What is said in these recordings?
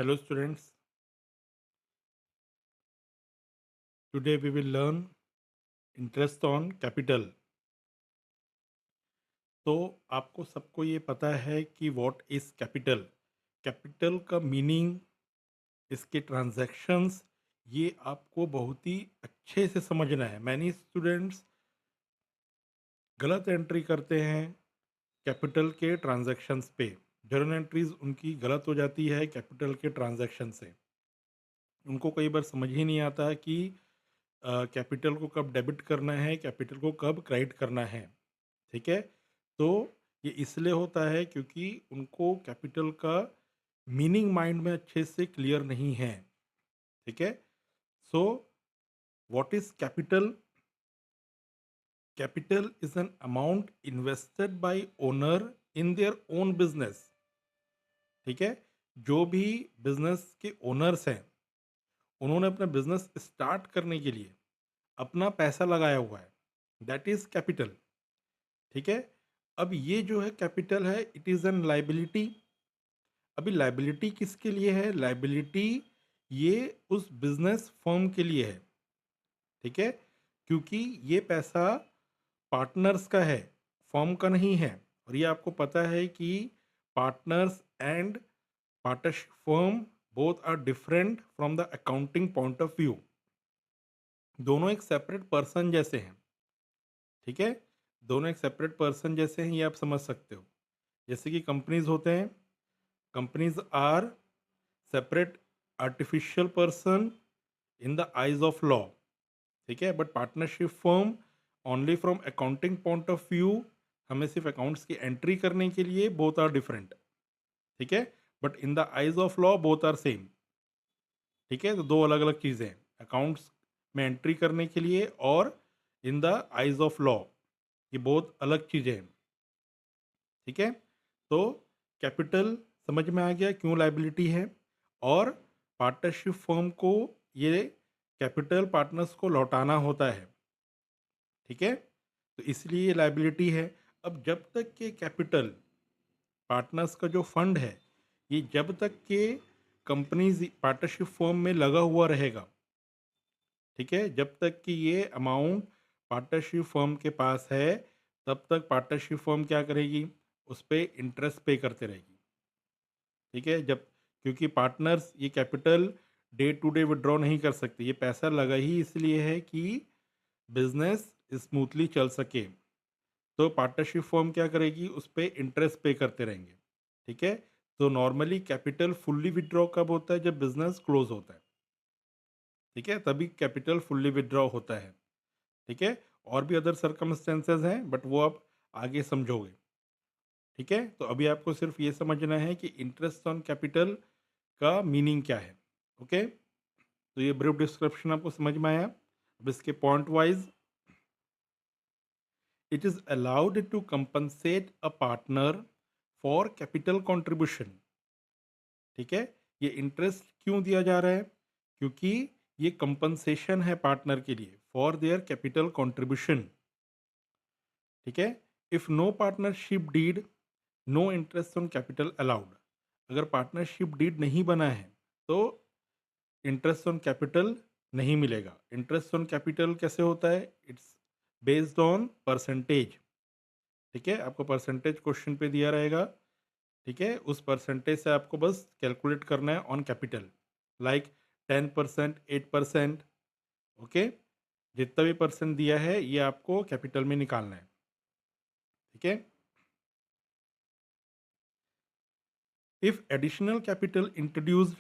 Hello students, today we will learn interest on capital। तो आपको सबको ये पता है कि व्हाट इज कैपिटल। कैपिटल का मीनिंग, इसके ट्रांजैक्शंस, ये आपको बहुत ही अच्छे से समझना है। मैनी स्टूडेंट्स गलत एंट्री करते हैं कैपिटल के ट्रांजैक्शंस पे। जर्नल एंट्रीज उनकी गलत हो जाती है कैपिटल के ट्रांजैक्शन से। उनको कई बार समझ ही नहीं आता कि कैपिटल को कब डेबिट करना है, कैपिटल को कब क्रेडिट करना है। ठीक है, तो ये इसलिए होता है क्योंकि उनको कैपिटल का मीनिंग माइंड में अच्छे से क्लियर नहीं है। ठीक है, so what is capital? Capital is an amount invested bye owner in their own business. ठीक है, जो भी बिजनेस के ओनर्स हैं, उन्होंने अपना बिजनेस स्टार्ट करने के लिए अपना पैसा लगाया हुआ है, दैट इज कैपिटल। ठीक है, अब ये जो है कैपिटल है, इट इज़ एन लाइबिलिटी। अभी लाइबिलिटी किसके लिए है? लाइबिलिटी ये उस बिजनेस फर्म के लिए है। ठीक है, क्योंकि ये पैसा पार्टनर्स का है, फर्म का नहीं है। और ये आपको पता है कि partners and partnership firm both are different from the accounting point of view. दोनों एक सेपरेट पर्सन जैसे हैं। ठीक है, दोनों एक सेपरेट पर्सन जैसे हैं, ये आप समझ सकते हो। जैसे कि कंपनीज होते हैं, companies are separate artificial person in the eyes of law. ठीक है, but partnership firm only from accounting point of view, हमें सिर्फ अकाउंट्स की एंट्री करने के लिए बोथ आर डिफरेंट। ठीक है, but in the eyes of law both are same. ठीक है, तो दो अलग अलग चीज़ें हैं, अकाउंट्स में एंट्री करने के लिए और इन द आइज ऑफ लॉ, ये बहुत अलग चीज़ें हैं। ठीक है, तो कैपिटल समझ में आ गया क्यों लाइबिलिटी है। और पार्टनरशिप फर्म को ये कैपिटल पार्टनर्स को लौटाना होता है। ठीक है, तो इसलिए ये लाइबिलिटी है। अब जब तक के कैपिटल पार्टनर्स का जो फंड है, ये जब तक के कंपनीज पार्टनरशिप फर्म में लगा हुआ रहेगा, ठीक है, जब तक कि ये अमाउंट पार्टनरशिप फर्म के पास है, तब तक पार्टनरशिप फर्म क्या करेगी? उस पर इंटरेस्ट पे करते रहेगी। ठीक है, जब क्योंकि पार्टनर्स ये capital day to day withdraw नहीं कर सकते, ये पैसा लगा ही इसलिए है कि बिजनेस स्मूथली चल सके। तो पार्टनरशिप फर्म क्या करेगी? उस पर इंटरेस्ट पे करते रहेंगे। ठीक है, तो नॉर्मली कैपिटल फुल्ली विड्रॉ कब होता है? जब बिजनेस क्लोज होता है। ठीक है, तभी कैपिटल फुल्ली विड्रॉ होता है। ठीक है, और भी अदर सर्कमस्टेंसेज हैं, बट वो आप आगे समझोगे। ठीक है, तो अभी आपको सिर्फ ये समझना है कि इंटरेस्ट ऑन कैपिटल का मीनिंग क्या है। ओके, तो ये ब्रीफ डिस्क्रिप्शन आपको समझ में आया। अब इसके point wise, it is allowed to compensate a partner for capital contribution. ठीक है, ये इंटरेस्ट क्यों दिया जा रहा है? क्योंकि ये कंपनसेशन है पार्टनर के लिए फॉर देयर कैपिटल कंट्रीब्यूशन। ठीक है, if no partnership deed, no interest on capital allowed. अगर पार्टनरशिप डीड नहीं बना है तो इंटरेस्ट ऑन कैपिटल नहीं मिलेगा। इंटरेस्ट ऑन कैपिटल कैसे होता है? It's based on percentage. ठीक है, आपको परसेंटेज क्वेश्चन पे दिया रहेगा। ठीक है, उस परसेंटेज से आपको बस कैलकुलेट करना है ऑन कैपिटल, लाइक 10%, 8%। ओके, जितना भी परसेंट दिया है ये आपको कैपिटल में निकालना है। ठीक है, if additional capital introduced,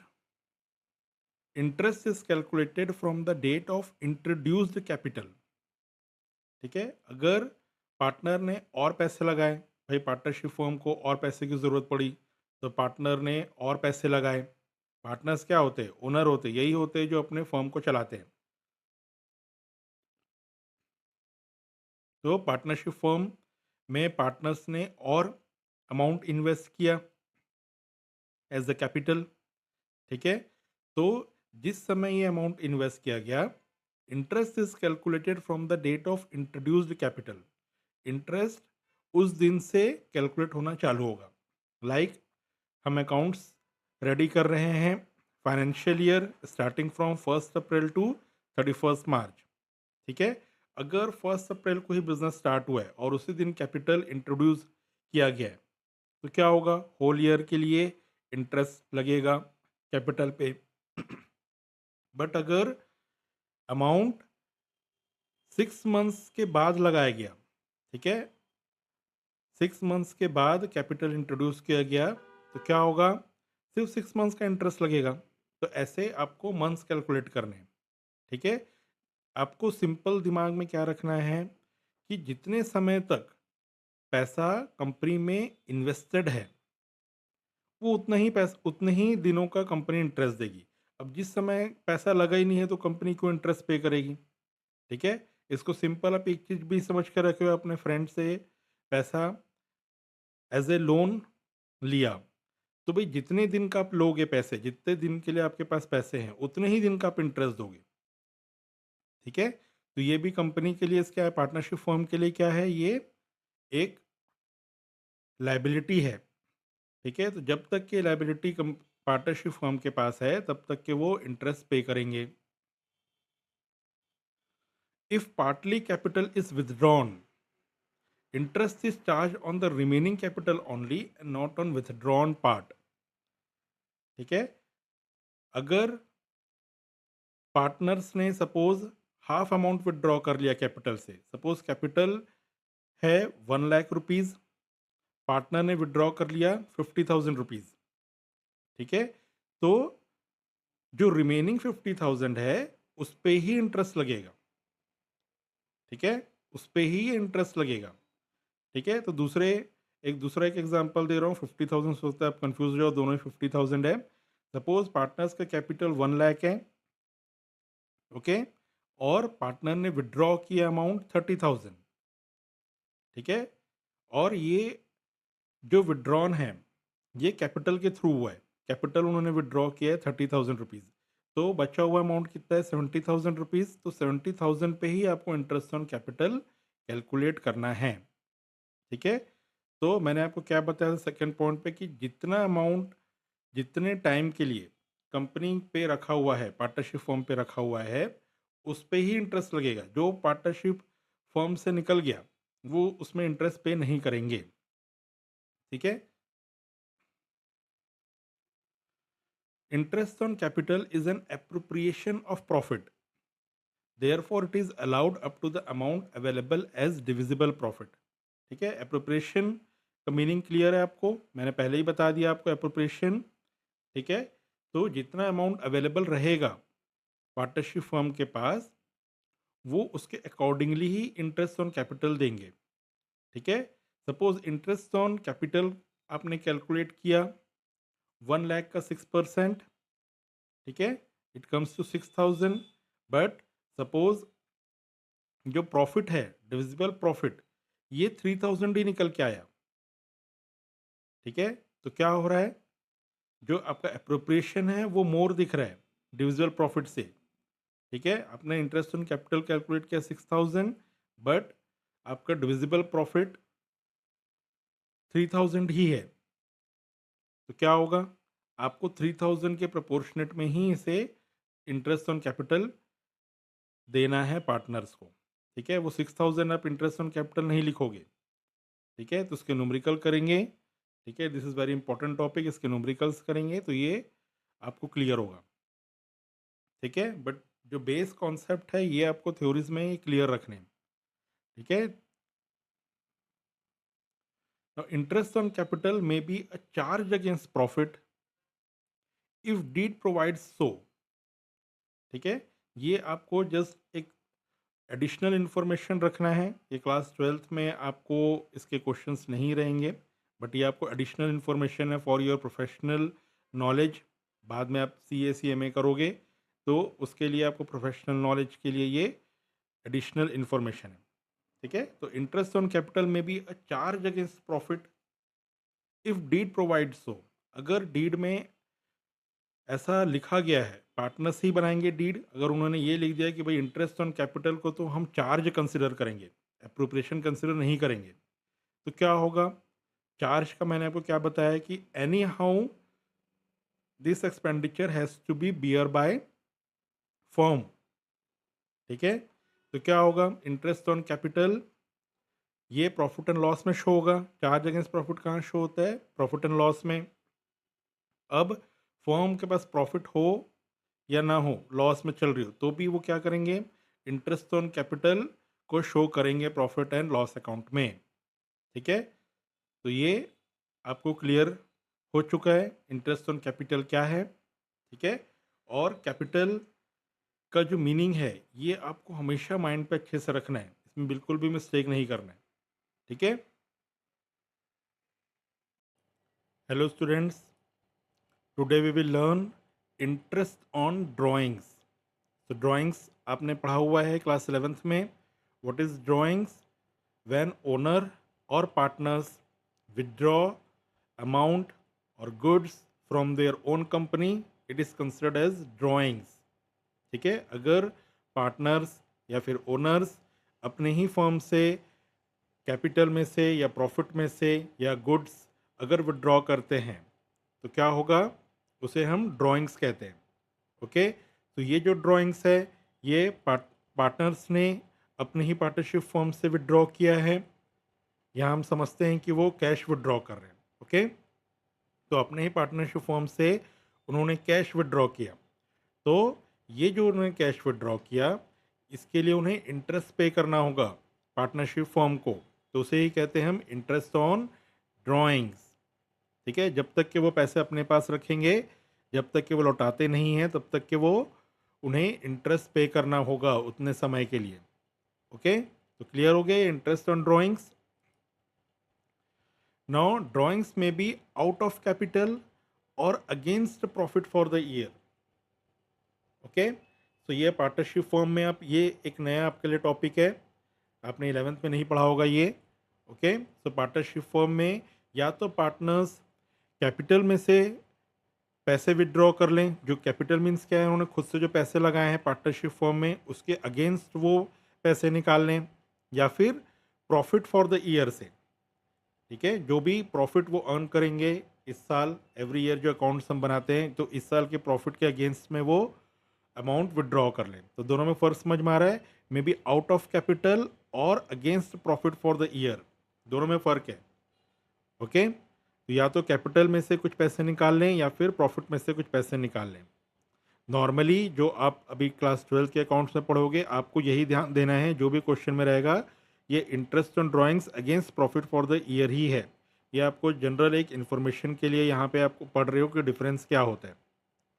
interest is calculated from the date of introduced capital. ठीक है, अगर पार्टनर ने और पैसे लगाए, भाई पार्टनरशिप फर्म को और पैसे की ज़रूरत पड़ी, तो पार्टनर ने और पैसे लगाए। पार्टनर्स क्या होते हैं? ओनर होते हैं, यही होते हैं जो अपने फर्म को चलाते हैं। तो पार्टनरशिप फर्म में पार्टनर्स ने और अमाउंट इन्वेस्ट किया एज द कैपिटल। ठीक है, तो जिस समय ये अमाउंट इन्वेस्ट किया गया, interest is calculated from the date of introduced capital. Interest उस दिन से कैलकुलेट होना चालू होगा। लाइक हम अकाउंट्स रेडी कर रहे हैं, financial year starting from 1 April to 31 March. ठीक है, अगर 1 अप्रैल को ही बिजनेस स्टार्ट हुआ है और उसी दिन कैपिटल इंट्रोड्यूस किया गया है, तो क्या होगा, होल ईयर के लिए इंटरेस्ट लगेगा कैपिटल पे। बट अगर अमाउंट 6 मंथ्स के बाद लगाया गया, ठीक है, 6 मंथ्स के बाद कैपिटल इंट्रोड्यूस किया गया, तो क्या होगा, सिर्फ 6 मंथ्स का इंटरेस्ट लगेगा। तो ऐसे आपको मंथ्स कैलकुलेट करने हैं। ठीक है, आपको सिंपल दिमाग में क्या रखना है कि जितने समय तक पैसा कंपनी में इन्वेस्टेड है, वो उतने ही दिनों का कंपनी इंटरेस्ट देगी। अब जिस समय पैसा लगा ही नहीं है तो कंपनी को इंटरेस्ट पे करेगी। ठीक है, इसको सिंपल आप एक चीज़ भी समझ कर रखे हो, अपने फ्रेंड से पैसा एज ए लोन लिया, तो भाई जितने दिन का आप लोगे पैसे, जितने दिन के लिए आपके पास पैसे हैं, उतने ही दिन का आप इंटरेस्ट दोगे। ठीक है, तो ये भी कंपनी के लिए क्या है, पार्टनरशिप फर्म के लिए क्या है, ये एक लाइबिलिटी है। ठीक है, तो जब तक कि लाइबिलिटी पार्टनरशिप फर्म के पास है, तब तक के वो इंटरेस्ट पे करेंगे। If partly capital is withdrawn, interest is charge on the remaining capital only and not on withdrawn part. ठीक है, अगर पार्टनर्स ने सपोज हाफ अमाउंट विदड्रॉ कर लिया कैपिटल से, सपोज कैपिटल है 1 लाख रुपीज, पार्टनर ने विदड्रॉ कर लिया 50,000 रुपीज। ठीक है, तो जो रिमेनिंग 50,000 है, उस पे ही इंटरेस्ट लगेगा। ठीक है, उस पे ही इंटरेस्ट लगेगा। ठीक है, तो दूसरा एक एग्जांपल दे रहा हूँ। 50,000 सोचते हैं आप, कंफ्यूज हो जाओ, दोनों ही 50,000 है। सपोज पार्टनर्स का कैपिटल 1 लाख है, ओके, और पार्टनर ने विड्रॉ किया अमाउंट 30,000। ठीक है, और ये जो विड्रॉन है, ये कैपिटल के थ्रू हुआ है। कैपिटल उन्होंने विड्रॉ किया है 30,000 रुपीज़, तो बचा हुआ अमाउंट कितना है, 70,000 रुपीज़। तो 70,000 पे ही आपको इंटरेस्ट ऑन कैपिटल कैलकुलेट करना है। ठीक है, तो मैंने आपको क्या बताया सेकंड पॉइंट पे, कि जितना अमाउंट जितने टाइम के लिए कंपनी पे रखा हुआ है, पार्टनरशिप फॉर्म पे रखा हुआ है, उस पे ही इंटरेस्ट लगेगा। जो पार्टनरशिप फॉर्म से निकल गया, वो उसमें इंटरेस्ट पे नहीं करेंगे। ठीक है, interest on capital is an appropriation of profit, therefore it is allowed up to the amount available as divisible profit. ठीक है, एप्रोप्रिएशन का मीनिंग क्लियर है आपको, मैंने पहले ही बता दिया आपको एप्रोप्रिएशन। ठीक है, तो जितना अमाउंट अवेलेबल रहेगा पार्टनरशिप फर्म के पास, वो उसके अकॉर्डिंगली ही इंटरेस्ट ऑन कैपिटल देंगे। ठीक है, सपोज इंटरेस्ट ऑन कैपिटल आपने कैलकुलेट किया 1 लाख का 6%। ठीक है, it comes to 6,000। But suppose जो प्रॉफिट है, डिविजिबल प्रॉफिट, ये 3,000 ही निकल के आया। ठीक है, तो क्या हो रहा है, जो आपका अप्रोप्रिएशन है वो मोर दिख रहा है डिविजिबल प्रॉफिट से। ठीक है, आपने इंटरेस्ट ऑन कैपिटल कैलकुलेट किया 6,000, बट आपका डिविजिबल प्रॉफिट 3,000 ही है। तो क्या होगा, आपको 3,000 के प्रोपोर्शनेट में ही इसे इंटरेस्ट ऑन कैपिटल देना है पार्टनर्स को। ठीक है, वो 6,000 आप इंटरेस्ट ऑन कैपिटल नहीं लिखोगे। ठीक है, तो उसके न्यूमेरिकल करेंगे। ठीक है, this is very important topic, इसके न्यूमेरिकल्स करेंगे तो ये आपको क्लियर होगा। ठीक है, बट जो बेस कॉन्सेप्ट है ये आपको थ्योरीज में क्लियर रखने हैं। ठीक है, इंटरेस्ट ऑन कैपिटल में be a charge against profit if deed provides so. ठीक है, ये आपको जस्ट एक एडिशनल इन्फॉर्मेशन रखना है। ये क्लास 12th में आपको इसके क्वेश्चंस नहीं रहेंगे, बट ये आपको एडिशनल इन्फॉर्मेशन है फॉर योर प्रोफेशनल नॉलेज। बाद में आप CA CMA करोगे, तो उसके लिए आपको प्रोफेशनल नॉलेज के लिए ये एडिशनल इन्फॉर्मेशन है। ठीक है, तो इंटरेस्ट ऑन कैपिटल में भी a charge against profit if deed provide so. अगर डीड में ऐसा लिखा गया है, पार्टनर्स ही बनाएंगे डीड, अगर उन्होंने ये लिख दिया कि भाई इंटरेस्ट ऑन कैपिटल को तो हम चार्ज कंसिडर करेंगे, अप्रोप्रिएशन कंसिडर नहीं करेंगे, तो क्या होगा, चार्ज का मैंने आपको क्या बताया कि any how this expenditure has to be bear by firm. ठीक है, तो क्या होगा, इंटरेस्ट ऑन कैपिटल ये प्रॉफिट एंड लॉस में शो होगा। चार्ज अगेंस्ट प्रॉफिट कहाँ शो होता है, प्रॉफिट एंड लॉस में। अब फर्म के पास प्रॉफिट हो या ना हो, लॉस में चल रही हो, तो भी वो क्या करेंगे, इंटरेस्ट ऑन कैपिटल को शो करेंगे प्रॉफिट एंड लॉस अकाउंट में। ठीक है, तो ये आपको क्लियर हो चुका है इंटरेस्ट ऑन कैपिटल क्या है। ठीक है, और कैपिटल का जो मीनिंग है ये आपको हमेशा माइंड पे अच्छे से रखना है, इसमें बिल्कुल भी मिस्टेक नहीं करना है। ठीक है, hello students, today we will learn interest on drawings. तो ड्राइंग्स आपने पढ़ा हुआ है क्लास 11th में। What is drawings, when owner और पार्टनर्स विथड्रॉ अमाउंट और goods from their own company, it is considered as drawings. ठीक है, अगर पार्टनर्स या फिर ओनर्स अपने ही फर्म से कैपिटल में से या प्रॉफिट में से या गुड्स अगर विड्रॉ करते हैं तो क्या होगा, उसे हम ड्राइंग्स कहते हैं। ओके, तो ये जो ड्राइंग्स है ये पार्टनर्स ने अपने ही पार्टनरशिप फर्म से विड्रॉ किया है। यहाँ हम समझते हैं कि वो कैश विड्रॉ कर रहे हैं। ओके, तो अपने ही पार्टनरशिप फर्म से उन्होंने कैश विड्रॉ किया, तो ये जो उन्होंने कैश विड्रॉ किया इसके लिए उन्हें इंटरेस्ट पे करना होगा पार्टनरशिप फर्म को, तो उसे ही कहते हैं हम इंटरेस्ट ऑन ड्राइंग्स। ठीक है, जब तक कि वो पैसे अपने पास रखेंगे, जब तक कि वो लौटाते नहीं हैं, तब तक कि वो उन्हें इंटरेस्ट पे करना होगा उतने समय के लिए। ओके, तो क्लियर हो गया interest on drawings. Now drawings में बी आउट ऑफ कैपिटल और against profit for the year. Okay, तो ये पार्टनरशिप फॉर्म में आप, ये एक नया आपके लिए टॉपिक है, आपने 11th में नहीं पढ़ा होगा ये। ओके, तो पार्टनरशिप फॉर्म में या तो पार्टनर्स कैपिटल में से पैसे विड्रॉ कर लें, जो कैपिटल मीन्स क्या है, उन्होंने खुद से जो पैसे लगाए हैं पार्टनरशिप फॉर्म में उसके अगेंस्ट वो पैसे निकाल लें, या फिर प्रॉफिट फॉर द ईयर से। ठीक है, जो भी प्रॉफिट वो अर्न करेंगे इस साल, एवरी ईयर जो अकाउंट्स हम बनाते हैं, तो इस साल के प्रॉफिट के अगेंस्ट में वो अमाउंट विड्रॉ कर लें। तो दोनों में फ़र्क समझ में आ रहा है, may be out of capital और against profit for the year, दोनों में फ़र्क है। ओके, तो या तो कैपिटल में से कुछ पैसे निकाल लें या फिर प्रॉफिट में से कुछ पैसे निकाल लें। नॉर्मली जो आप अभी क्लास 12 के अकाउंट्स में पढ़ोगे आपको यही ध्यान देना है, जो भी क्वेश्चन में रहेगा ये interest on drawings against profit for the year ही है। ये आपको जनरल एक इन्फॉर्मेशन के लिए यहाँ पे आपको पढ़ रहे हो कि डिफरेंस क्या होता है।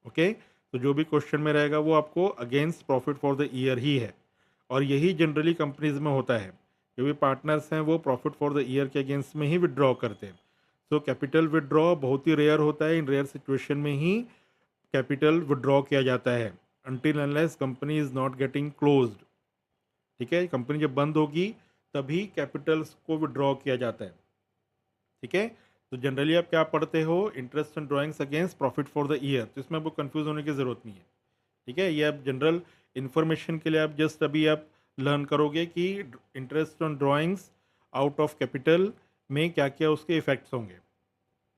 ओके, तो जो भी क्वेश्चन में रहेगा वो आपको against profit for the year ही है, और यही जनरली कंपनीज में होता है। जो भी पार्टनर्स हैं वो प्रॉफिट फॉर द ईयर के अगेंस्ट में ही विड्रॉ करते हैं। सो कैपिटल विड्रॉ बहुत ही रेयर होता है, इन रेयर सिचुएशन में ही कैपिटल विड्रॉ किया जाता है, until unless company is not getting closed. ठीक है, कंपनी जब बंद होगी तभी कैपिटल्स को विड्रॉ किया जाता है। ठीक है, तो जनरली आप क्या पढ़ते हो, interest on drawings against profit for the year, तो इसमें आपको कंफ्यूज होने की ज़रूरत नहीं है। ठीक है, ये आप जनरल इन्फॉर्मेशन के लिए आप जस्ट अभी आप लर्न करोगे कि interest on drawings out of capital में क्या क्या उसके इफेक्ट्स होंगे।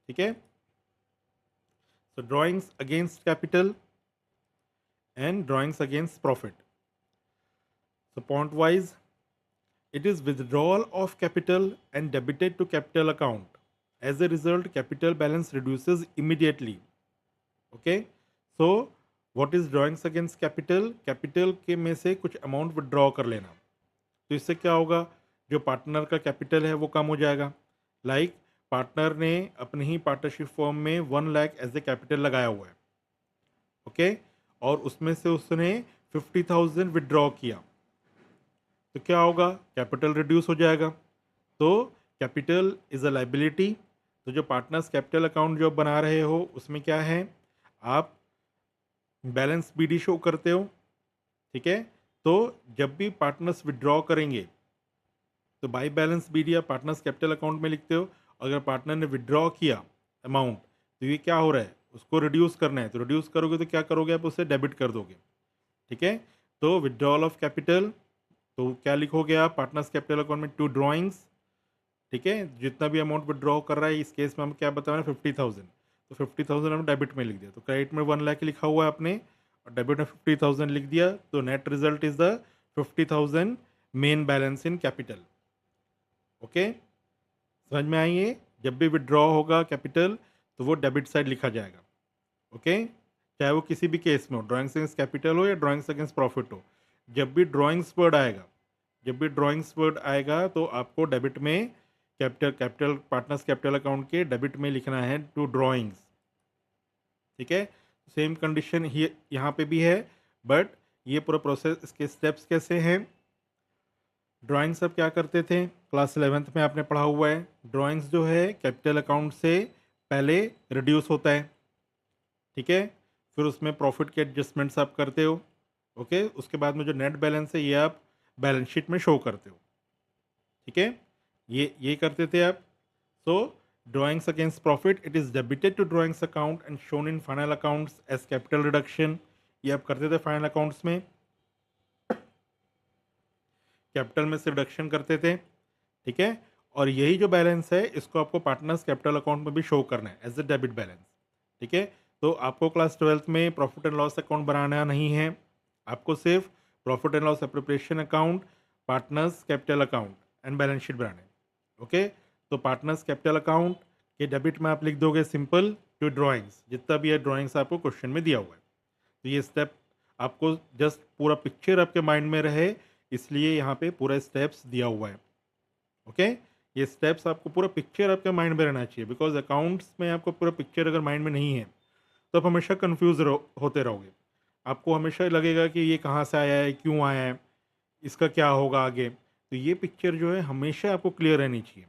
ठीक है, so drawings against capital and drawings against profit. So point wise, it is withdrawal of capital and debited to capital account. As a result, capital balance reduces immediately. Okay, so what is drawings against capital? Capital के में से कुछ amount withdraw कर लेना, तो इससे क्या होगा, जो पार्टनर का कैपिटल है वो कम हो जाएगा। लाइक पार्टनर ने अपनी ही पार्टनरशिप फॉर्म में 1 लाख एज ए कैपिटल लगाया हुआ है। ओके, और उसमें से उसने 50,000 विड्रॉ किया, तो क्या होगा, कैपिटल रिड्यूस हो जाएगा। तो कैपिटल इज़ अ लाइबिलिटी, तो जो पार्टनर्स कैपिटल अकाउंट जो आप बना रहे हो उसमें क्या है, आप बैलेंस बीडी शो करते हो। ठीक है, तो जब भी पार्टनर्स विड्रॉ करेंगे तो बाई बैलेंस बीडी आप पार्टनर्स कैपिटल अकाउंट में लिखते हो। अगर पार्टनर ने विड्रॉ किया अमाउंट, तो ये क्या हो रहा है, उसको रिड्यूस करना है, तो रिड्यूस करोगे तो क्या करोगे, आप उसे डेबिट कर दोगे। ठीक है, तो विड्रॉल ऑफ कैपिटल, तो क्या लिखोगे आप पार्टनर्स कैपिटल अकाउंट में, टू ड्राइंग्स। ठीक है, जितना भी अमाउंट विड्रॉ कर रहा है, इस केस में हम क्या बता रहे हैं, 50,000, तो 50,000 हमने डेबिट में लिख दिया, तो क्रेडिट में 1 लाख लिखा हुआ है आपने और डेबिट में 50,000 लिख दिया, तो net result is the 50,000 main balance in capital. Okay, समझ में आई ये? जब भी विड्रॉ होगा कैपिटल तो वो डेबिट साइड लिखा जाएगा। ओके, चाहे वो किसी भी केस में हो, ड्राइंग्स अगेंस्ट कैपिटल हो या ड्राइंग्स अगेंस्ट प्रॉफिट हो, जब भी ड्राइंग्स वर्ड आएगा, जब भी ड्राइंग्स वर्ड आएगा तो आपको डेबिट में कैपिटल पार्टनर्स कैपिटल अकाउंट के डेबिट में लिखना है टू ड्राइंग्स। ठीक है, सेम कंडीशन ही यहाँ पे भी है, बट ये पूरा प्रोसेस, इसके स्टेप्स कैसे हैं। ड्राइंग्स सब क्या करते थे, क्लास 11th में आपने पढ़ा हुआ है। ड्राइंग्स जो है कैपिटल अकाउंट से पहले रिड्यूस होता है, ठीक है, फिर उसमें प्रॉफिट के एडजस्टमेंट्स आप करते हो। ओके, उसके बाद में जो नेट बैलेंस है ये आप बैलेंस शीट में शो करते हो। ठीक है, ये करते थे आप। So drawings against profit, it is debited to drawings account and shown in final accounts as capital reduction. ये आप करते थे फाइनल अकाउंट्स में, कैपिटल में से रिडक्शन करते थे। ठीक है, और यही जो बैलेंस है इसको आपको पार्टनर्स कैपिटल अकाउंट में भी शो करना है एज अ डेबिट बैलेंस। ठीक है, तो आपको क्लास 12th में प्रॉफिट एंड लॉस अकाउंट बनाना नहीं है, आपको सिर्फ profit and loss appropriation account, partners capital account and balance sheet बनाना है। ओके, तो पार्टनर्स कैपिटल अकाउंट के डेबिट में आप लिख दोगे सिंपल टू ड्राइंग्स, जितना भी है ड्राइंग्स आपको क्वेश्चन में दिया हुआ है। तो ये स्टेप आपको जस्ट पूरा पिक्चर आपके माइंड में रहे, इसलिए यहाँ पे पूरा स्टेप्स दिया हुआ है। ओके, ये स्टेप्स आपको पूरा पिक्चर आपके माइंड में रहना चाहिए, बिकॉज अकाउंट्स में आपको पूरा पिक्चर अगर माइंड में नहीं है तो आप हमेशा कंफ्यूज होते रहोगे। आपको हमेशा लगेगा कि ये कहाँ से आया है, क्यों आया है, इसका क्या होगा आगे। तो ये पिक्चर जो है हमेशा आपको क्लियर रहनी चाहिए,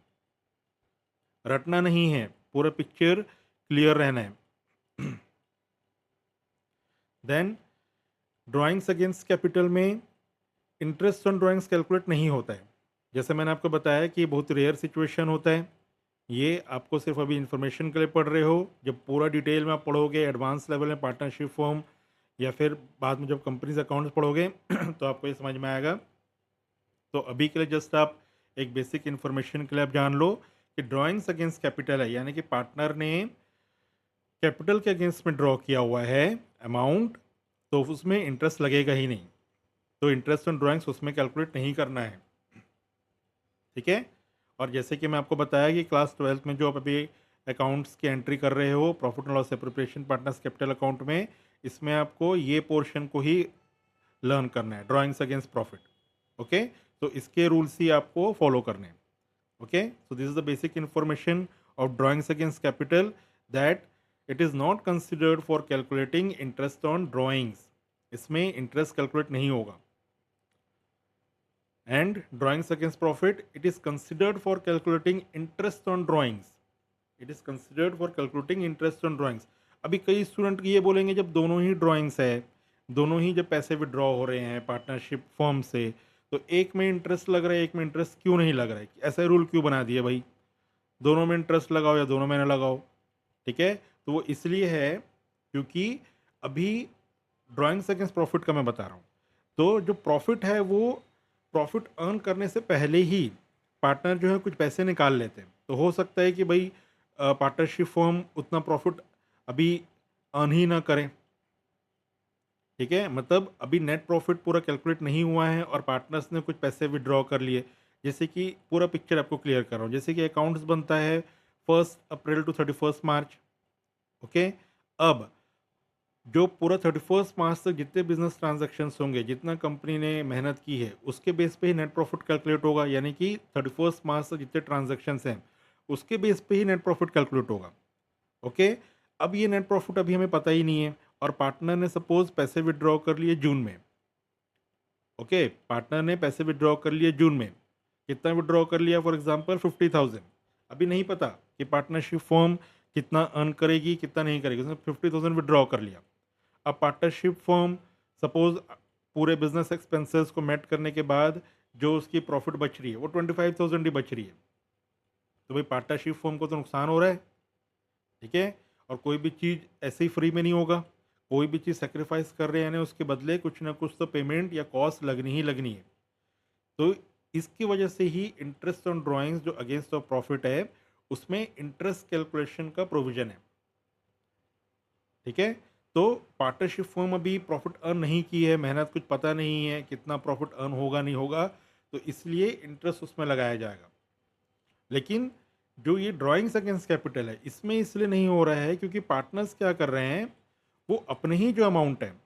रटना नहीं है, पूरा पिक्चर क्लियर रहना है। देन ड्राइंग्स अगेंस्ट कैपिटल में इंटरेस्ट ऑन ड्राइंग्स कैलकुलेट नहीं होता है। जैसे मैंने आपको बताया कि बहुत रेयर सिचुएशन होता है, ये आपको सिर्फ अभी इन्फॉर्मेशन के लिए पढ़ रहे हो। जब पूरा डिटेल में आप पढ़ोगे एडवांस लेवल में पार्टनरशिप फॉर्म या फिर बाद में जब कंपनीज अकाउंट्स पढ़ोगे तो आपको ये समझ में आएगा। तो अभी के लिए जस्ट आप एक बेसिक इन्फॉर्मेशन के लिए आप जान लो कि ड्राइंग्स अगेंस्ट कैपिटल है, यानी कि पार्टनर ने कैपिटल के अगेंस्ट में ड्रॉ किया हुआ है अमाउंट, तो उसमें इंटरेस्ट लगेगा ही नहीं, तो इंटरेस्ट ऑन ड्राइंग्स उसमें कैलकुलेट नहीं करना है। ठीक है, और जैसे कि मैं आपको बताया कि क्लास 12th में जो आप अभी अकाउंट्स की एंट्री कर रहे हो profit and loss appropriation partners capital account में, इसमें आपको ये पोर्शन को ही लर्न करना है, ड्राइंग्स अगेंस्ट प्रॉफिट। ओके, तो इसके रूल्स ही आपको फॉलो करने हैं। Okay, so this is the basic information of drawings against capital, that it is not considered for calculating interest on drawings, इसमें इंटरेस्ट कैलकुलेट नहीं होगा। And drawings against profit, it is considered for calculating interest on drawings. It is considered for calculating interest on drawings. अभी कई student ये बोलेंगे जब दोनों ही drawings है, दोनों ही जब पैसे विड्रॉ हो रहे हैं पार्टनरशिप फॉर्म से, तो एक में इंटरेस्ट लग रहा है एक में इंटरेस्ट क्यों नहीं लग रहा है, ऐसा रूल क्यों बना दिया भाई, दोनों में इंटरेस्ट लगाओ या दोनों में ना लगाओ। ठीक है, तो वो इसलिए है क्योंकि अभी ड्राइंग्स अगेंस्ट प्रॉफिट का मैं बता रहा हूँ। तो जो प्रॉफिट है वो प्रॉफिट अर्न करने से पहले ही पार्टनर जो है कुछ पैसे निकाल लेते हैं, तो हो सकता है कि भाई पार्टनरशिप फर्म उतना प्रॉफिट अभी अर्न ही ना करें। ठीक है, मतलब अभी नेट प्रॉफिट पूरा कैलकुलेट नहीं हुआ है और पार्टनर्स ने कुछ पैसे विड्रॉ कर लिए। जैसे कि पूरा पिक्चर आपको क्लियर कर रहा हूँ, जैसे कि अकाउंट्स बनता है 1 अप्रैल टू 31 मार्च। ओके, अब जो पूरा 31 मार्च तक जितने बिजनेस ट्रांजैक्शंस होंगे, जितना कंपनी ने मेहनत की है उसके बेस पे ही नेट प्रॉफिट कैलकुलेट होगा, यानी कि 31 मार्च तक जितने ट्रांजैक्शंस हैं उसके बेस पे ही नेट प्रॉफिट कैलकुलेट होगा। ओके, अब ये नेट प्रॉफिट अभी हमें पता ही नहीं है और पार्टनर ने सपोज पैसे विड्रॉ कर लिए जून में। ओके, पार्टनर ने पैसे विड्रॉ कर लिए जून में, कितना विड्रॉ कर लिया, फॉर एग्जांपल 50,000। अभी नहीं पता कि पार्टनरशिप फर्म कितना अर्न करेगी कितना नहीं करेगी, उसने 50,000 विड्रॉ कर लिया। अब पार्टनरशिप फर्म सपोज पूरे बिजनेस एक्सपेंसेस को मेट करने के बाद जो उसकी प्रॉफिट बच रही है वो 25,000 ही बच रही है, तो भाई पार्टनरशिप फर्म को तो नुकसान हो रहा है। ठीक है, और कोई भी चीज़ ऐसे ही फ्री में नहीं होगा, कोई भी चीज़ सेक्रीफाइस कर रहे हैं यानी उसके बदले कुछ ना कुछ तो पेमेंट या कॉस्ट लगनी ही लगनी है। तो इसकी वजह से ही इंटरेस्ट ऑन ड्राइंग्स जो अगेंस्ट ऑफ प्रॉफिट है उसमें इंटरेस्ट कैलकुलेशन का प्रोविजन है। ठीक है? तो पार्टनरशिप फर्म अभी प्रॉफ़िट अर्न नहीं की है, मेहनत कुछ पता नहीं है, कितना प्रॉफ़िट अर्न होगा, नहीं होगा, तो इसलिए इंटरेस्ट उसमें लगाया जाएगा। लेकिन जो ये ड्राइंग्स अगेंस्ट कैपिटल है, इसमें इसलिए नहीं हो रहा है क्योंकि पार्टनर्स क्या कर रहे हैं, वो अपने ही जो अमाउंट है,